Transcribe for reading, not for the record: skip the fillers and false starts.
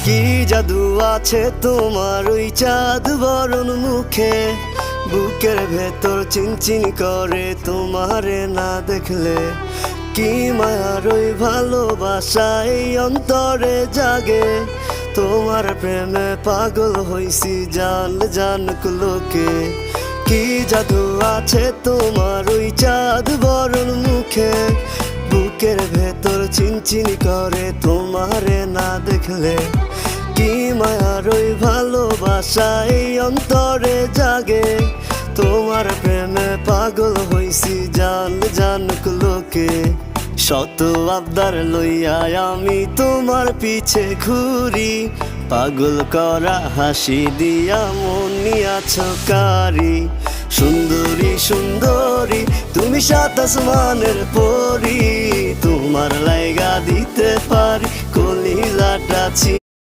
কি জাদু আছে তোমার ওই চাঁদ বরণ মুখে, বুকের ভেতর চিনচিন করে তোমারে না দেখলে। কি মায়ার ওই ভালোবাসা এই অন্তরে জাগে, তোমার প্রেমে পাগল হইছি জান জানুক লোকে। কি জাদু আছে তোমার ওই চাঁদ বরণ মুখে, বুকের ভেতর চিনচিন করে তোমারে না দেখলে। কি মায়ার ওই ভালোবাসা এই অন্তরে জাগে, তোমার প্রেমে পাগল হইছি জান জানুক লোকে। শত আবদার লইয়া আমি তোমার পিছে ঘুরি, পাগল করা হাসি দিয়া মন নিয়াছ কারি। সুন্দরী সুন্দরী তুমি সাত আসমানের পরি, তোমার লাইগা দিতে পারি কলিজাটা ছি।